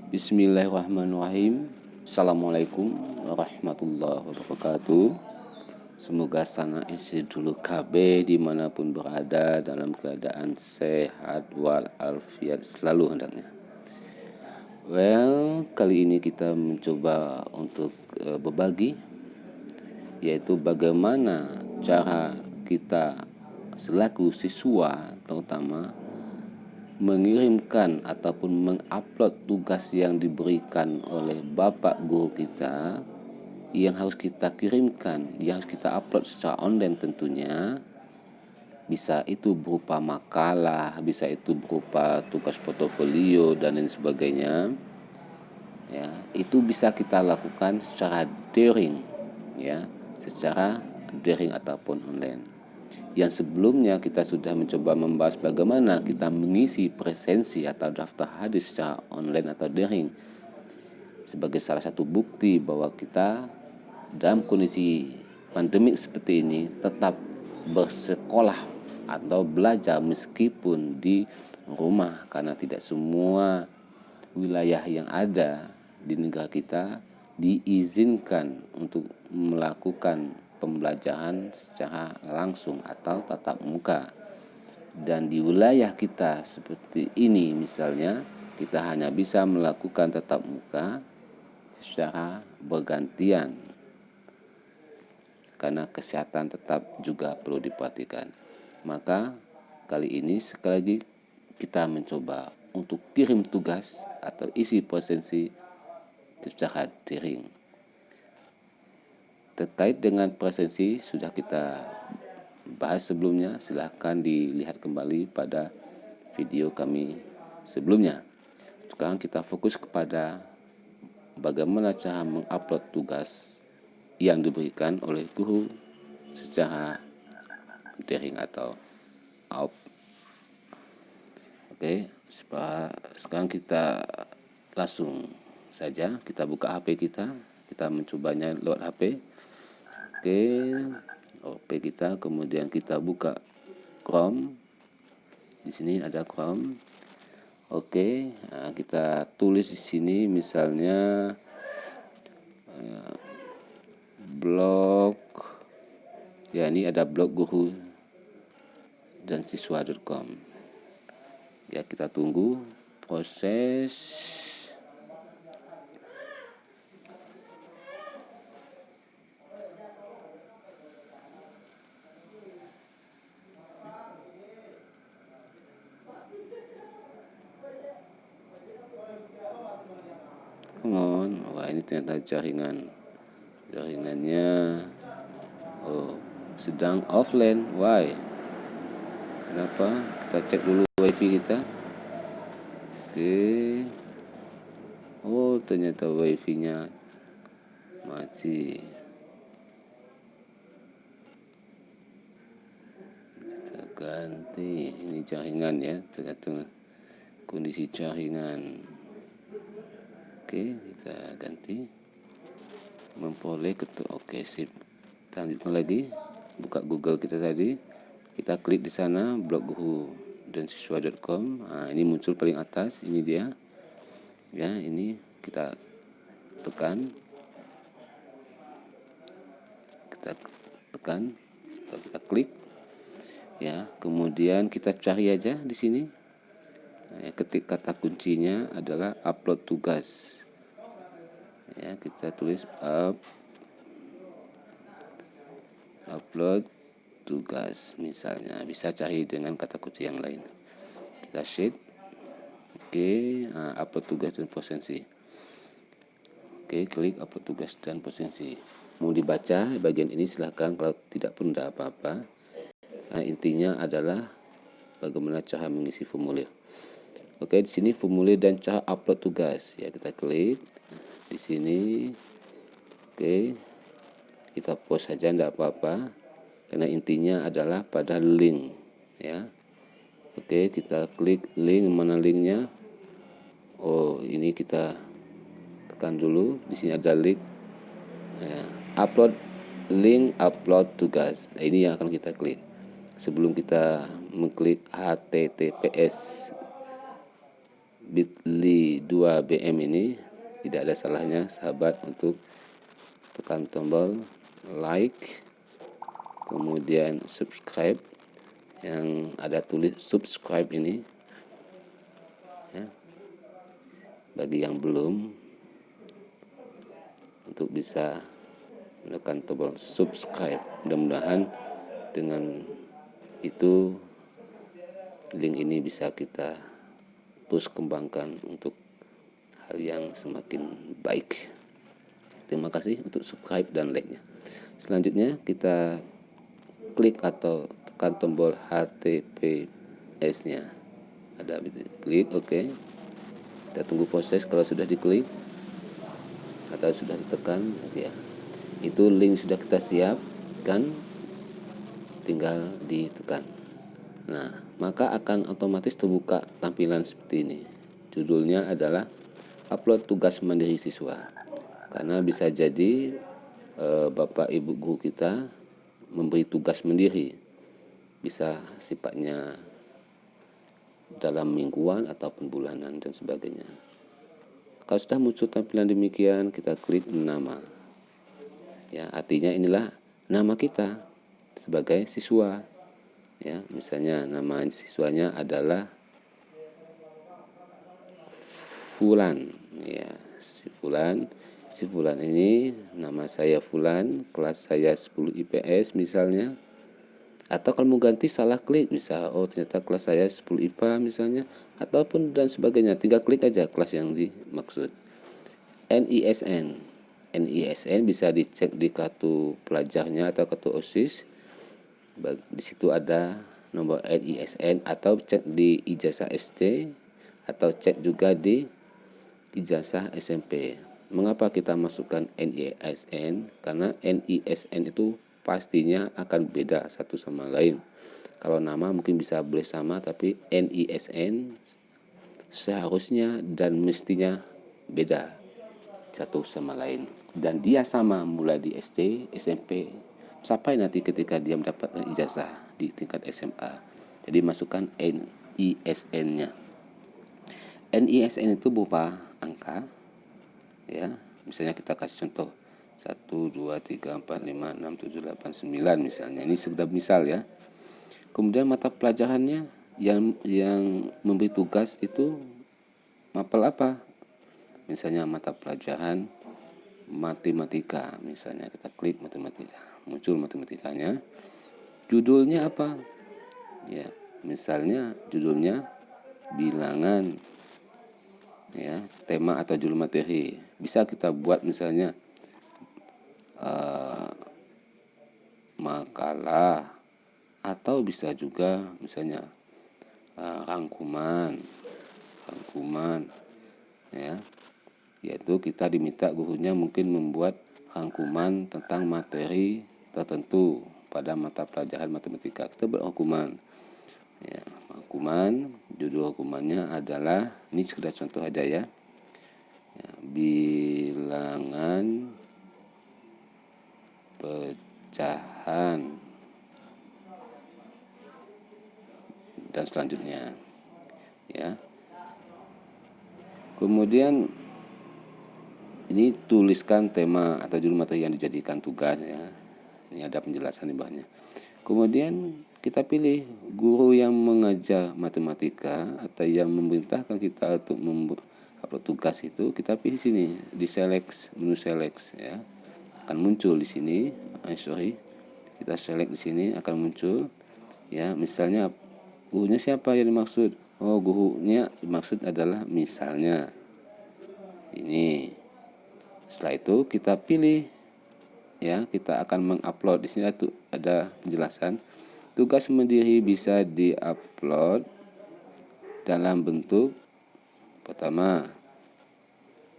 Bismillahirrahmanirrahim. Assalamualaikum warahmatullahi wabarakatuh. Semoga sana isi dulu KB dimanapun berada dalam keadaan sehat walafiat selalu hendaknya. Kali ini kita mencoba untuk berbagi, yaitu bagaimana cara kita selaku siswa terutama mengirimkan ataupun mengupload tugas yang diberikan oleh bapak guru kita yang harus kita kirimkan, yang harus kita upload secara online tentunya. Bisa itu berupa makalah, bisa itu berupa tugas portofolio dan lain sebagainya. Ya, itu bisa kita lakukan secara daring, ya, secara daring ataupun online. Yang sebelumnya kita sudah mencoba membahas bagaimana kita mengisi presensi atau daftar hadis secara online atau daring sebagai salah satu bukti bahwa kita dalam kondisi pandemik seperti ini tetap bersekolah atau belajar meskipun di rumah, karena tidak semua wilayah yang ada di negara kita diizinkan untuk melakukan pembelajaran secara langsung atau tatap muka. Dan di wilayah kita seperti ini misalnya, kita hanya bisa melakukan tatap muka secara bergantian karena kesehatan tetap juga perlu diperhatikan. Maka kali ini sekali lagi kita mencoba untuk kirim tugas atau isi presensi secara daring. Terkait dengan presensi sudah kita bahas sebelumnya, silahkan dilihat kembali pada video kami sebelumnya. Sekarang kita fokus kepada bagaimana cara mengupload tugas yang diberikan oleh guru secara daring atau out. Oke, sekarang kita langsung saja kita buka HP kita mencobanya lewat HP. Oke, HP kita, kemudian kita buka Chrome. Di sini ada Chrome. Oke, nah kita tulis di sini misalnya blog. Ya, ini ada blog guru dan siswa.com. Ya, kita tunggu proses. Wah, ini ternyata jaringannya sedang offline. Why? Kenapa? Kita cek dulu wifi kita. Oke. Oh, ternyata wifi-nya mati. Kita ganti. Ini jaringan ya, tergantung kondisi jaringan. Oke, kita ganti. Memperoleh ketuk. Oke, sip. Kita lanjutkan lagi. Buka Google kita tadi. Kita klik di sana blog guru dan siswa.com. Nah, ini muncul paling atas. Ini dia. Ya, ini kita tekan. Atau kita klik. Ya, kemudian kita cari aja di sini. Nah, ketik kata kuncinya adalah upload tugas. Ya, kita tulis upload tugas misalnya, bisa cari dengan kata kunci yang lain. Kita sheet. Oke, upload tugas dan presensi. Oke, klik upload tugas dan presensi. Mau dibaca bagian ini silahkan, kalau tidak pun tidak apa-apa. Nah, intinya adalah bagaimana cara mengisi formulir. Oke, di sini formulir dan cara upload tugas. Ya, kita klik di sini. Oke, kita post saja, tidak apa-apa. Karena intinya adalah pada link. Ya, oke, kita klik link. Mana linknya? Oh, ini kita tekan dulu. Di sini ada link. Ya, upload link, upload tugas. Nah, ini yang akan kita klik. Sebelum kita mengklik HTTPS bit.ly 2BM ini, tidak ada salahnya sahabat untuk tekan tombol like, kemudian subscribe, yang ada tulis subscribe ini ya, bagi yang belum, untuk bisa menekan tombol subscribe. Mudah-mudahan dengan itu link ini bisa kita terus kembangkan untuk hal yang semakin baik. Terima kasih untuk subscribe dan like-nya. Selanjutnya kita klik atau tekan tombol HTTPS-nya. Ada klik, oke. Kita tunggu proses. Kalau sudah diklik atau sudah ditekan, ya, itu link sudah kita siapkan, tinggal ditekan. Nah, maka akan otomatis terbuka tampilan seperti ini. Judulnya adalah upload tugas mandiri siswa. Karena bisa jadi Bapak Ibu guru kita memberi tugas mandiri, bisa sifatnya dalam mingguan ataupun bulanan dan sebagainya. Kalau sudah muncul tampilan demikian, kita klik nama. Ya, artinya inilah nama kita sebagai siswa. Ya, misalnya nama siswanya adalah Fulan. Ya, si Fulan ini, nama saya Fulan, kelas saya 10 IPS misalnya. Atau kalau mau ganti salah klik, bisa ternyata kelas saya 10 IPA misalnya, ataupun dan sebagainya. Tinggal klik aja kelas yang dimaksud. NISN bisa dicek di kartu pelajarnya atau kartu OSIS. Di situ ada nomor NISN, atau cek di ijazah SD, atau cek juga di ijazah SMP. Mengapa kita masukkan NISN? Karena NISN itu pastinya akan beda satu sama lain. Kalau nama mungkin bisa boleh sama, tapi NISN seharusnya dan mestinya beda satu sama lain. Dan dia sama mulai di SD, SMP, sampai nanti ketika dia mendapatkan ijazah di tingkat SMA. Jadi masukkan NISN-nya. NISN itu berupa angka, ya. Misalnya kita kasih contoh 1, 2, 3, 4, 5, 6, 7, 8, 9 misalnya. Ini sekedar misal ya. Kemudian mata pelajarannya yang memberi tugas itu mapel apa? Misalnya mata pelajaran matematika, misalnya kita klik matematika, muncul matematikanya. Judulnya apa? Ya, misalnya judulnya bilangan. Ya, tema atau judul materi. Bisa kita buat misalnya makalah, atau bisa juga misalnya rangkuman, ya, yaitu kita diminta gurunya mungkin membuat rangkuman tentang materi tertentu pada mata pelajaran matematika. Kita buat rangkuman, ya, judul rangkumannya adalah, ini sekedar contoh aja ya, bilangan pecahan dan selanjutnya, ya. Kemudian ini tuliskan tema atau judul materi yang dijadikan tugas, ya. Ini ada penjelasan di bawahnya. Kemudian kita pilih guru yang mengajar matematika atau yang memerintahkan kita untuk membuat tugas itu. Kita pilih sini di menu select, ya. Akan muncul di sini. Kita select di sini, akan muncul, ya. Misalnya gurunya siapa yang dimaksud? Gurunya dimaksud adalah misalnya ini. Setelah itu kita pilih, ya, kita akan mengupload. Di sini ada penjelasan. Tugas mandiri bisa diupload dalam bentuk pertama,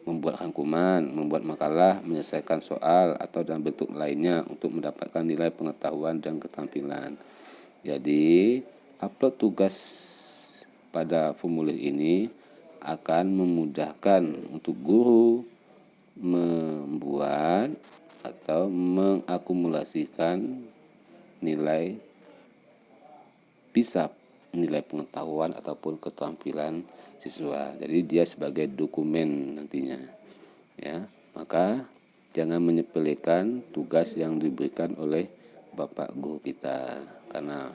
membuat rangkuman, membuat makalah, menyelesaikan soal, atau dalam bentuk lainnya untuk mendapatkan nilai pengetahuan dan keterampilan. Jadi, upload tugas pada formulir ini akan memudahkan untuk guru membuat atau mengakumulasikan nilai pengetahuan ataupun keterampilan siswa. Jadi dia sebagai dokumen nantinya, ya. Maka jangan menyepelekan tugas yang diberikan oleh Bapak Guru kita, karena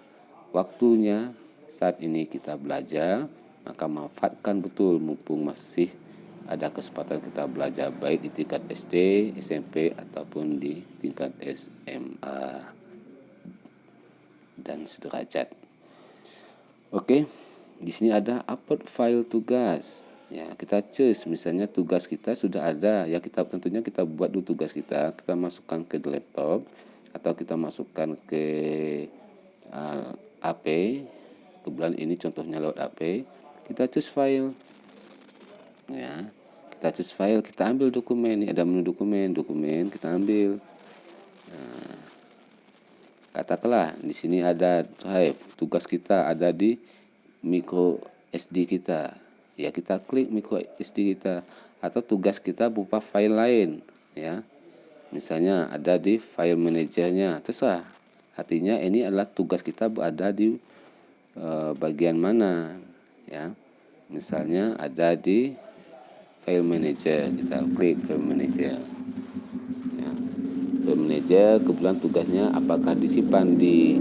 waktunya saat ini kita belajar, maka manfaatkan betul mumpung masih ada kesempatan kita belajar baik di tingkat SD, SMP ataupun di tingkat SMA dan sederajat. Oke, di sini ada upload file tugas. Ya, kita cus misalnya tugas kita sudah ada, ya kita tentunya kita buat dulu tugas kita masukkan ke laptop atau kita masukkan ke HP. Kebetulan ini contohnya lewat HP. Kita cus file. Ya, kita cus file, kita ambil dokumen. Ini ada menu dokumen, kita ambil. Nah, katakanlah di sini ada drive, tugas kita ada di micro SD kita. Ya, kita klik micro SD kita, atau tugas kita berupa file lain, ya. Misalnya ada di file manajernya, terserah. Artinya ini adalah tugas kita berada di bagian mana, ya. Misalnya ada di file manager, kita klik file manager. Manajer kebetulan tugasnya apakah disimpan di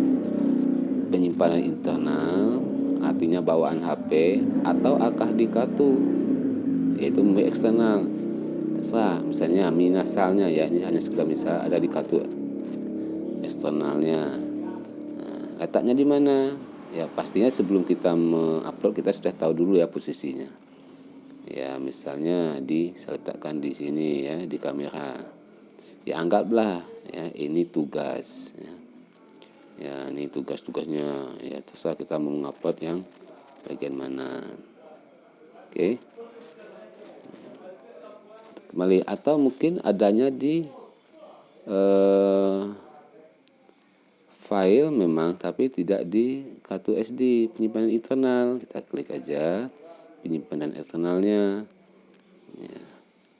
penyimpanan internal, artinya bawaan HP, atau akah di kartu, yaitu memory eksternal. Terserah, misalnya minasalnya, ya ini hanya sekedar misal, ada di kartu eksternalnya. Nah, letaknya di mana? Ya pastinya sebelum kita mengupload kita sudah tahu dulu ya posisinya. Ya misalnya saya letakkan di sini ya, di kamera. Ya anggaplah ya ini tugas, ya ini tugas-tugasnya, ya terserah kita mau ngupload yang bagian mana. Oke, kembali, atau mungkin adanya di file memang tapi tidak di kartu SD penyimpanan internal. Kita klik aja penyimpanan internalnya, ya.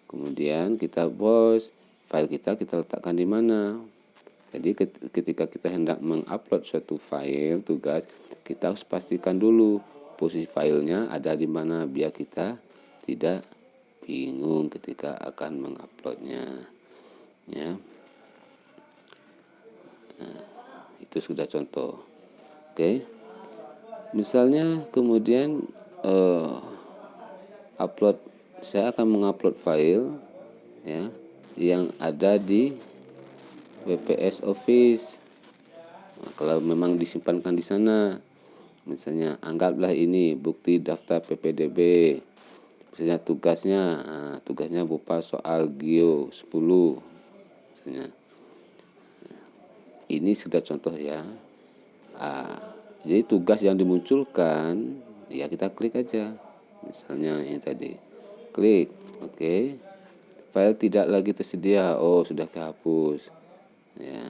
Kemudian kita browse file kita letakkan di mana. Jadi ketika kita hendak mengupload suatu file tugas, kita harus pastikan dulu posisi filenya ada di mana biar kita tidak bingung ketika akan menguploadnya, ya. Nah, itu sudah contoh. Oke, misalnya kemudian saya akan mengupload file, ya, yang ada di WPS Office. Nah, kalau memang disimpankan di sana, misalnya anggaplah ini bukti daftar PPDB, misalnya tugasnya berupa soal Geo 10, misalnya. Ini sudah contoh ya. Jadi tugas yang dimunculkan, ya kita klik aja. Misalnya ini tadi, klik, oke. File tidak lagi tersedia, oh sudah kehapus, ya.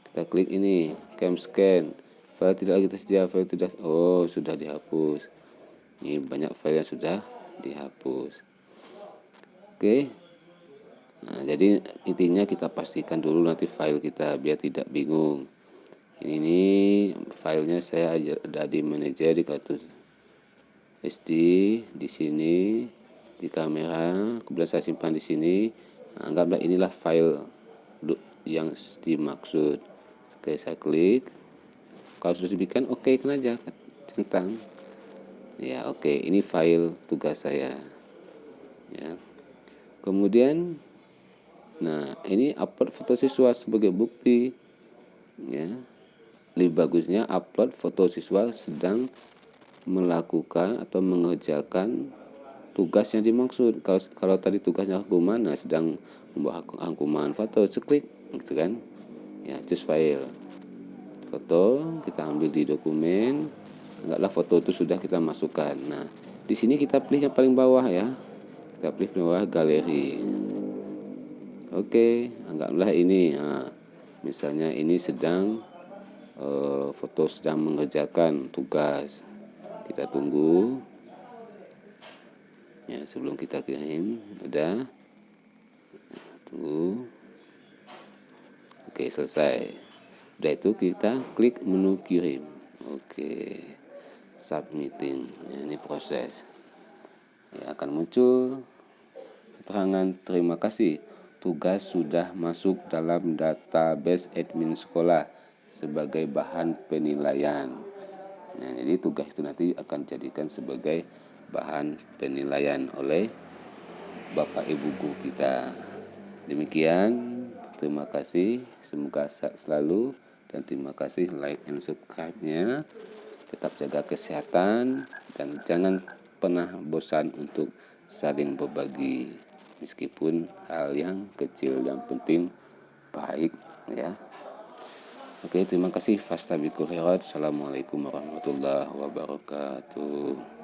Kita klik ini, scan, file tidak lagi tersedia, file tidak, oh sudah dihapus. Ini banyak file yang sudah dihapus. Oke. Nah, jadi intinya kita pastikan dulu nanti file kita biar tidak bingung. Ini filenya saya ada di manajer, di kartu SD, di sini, di kamera, kemudian saya simpan di sini. Nah, anggaplah inilah file yang dimaksud. Oke, saya klik. Kalau sudah diberikan, oke kan aja, centang. Ya, oke, ini file tugas saya. Ya. Kemudian, nah ini upload foto siswa sebagai bukti. Ya, lebih bagusnya upload foto siswa sedang melakukan atau mengerjakan tugas yang dimaksud. Kalau tadi tugasnya hukuman, sedang membuat hukuman foto, klik gitu kan. Ya, choose file. Foto kita ambil di dokumen. Anggaplah foto itu sudah kita masukkan. Nah, di sini kita pilih yang paling bawah ya. Kita pilih bawah galeri. Oke, anggaplah ini. Nah, misalnya ini sedang foto sedang mengerjakan tugas. Kita tunggu. Ya, sebelum kita kirim, udah. Tunggu. Oke, selesai. Udah itu kita klik menu kirim. Oke. Submitting. Ya, ini proses. Ya, akan muncul keterangan terima kasih. Tugas sudah masuk dalam database admin sekolah sebagai bahan penilaian. Nah, jadi tugas itu nanti akan dijadikan sebagai bahan penilaian oleh Bapak Ibu guru kita. Demikian, terima kasih. Semoga sehat selalu dan terima kasih like and subscribe-nya. Tetap jaga kesehatan dan jangan pernah bosan untuk saling berbagi meskipun hal yang kecil, yang penting baik ya. Oke, terima kasih. Fastabiqul khairat. Assalamualaikum warahmatullahi wabarakatuh.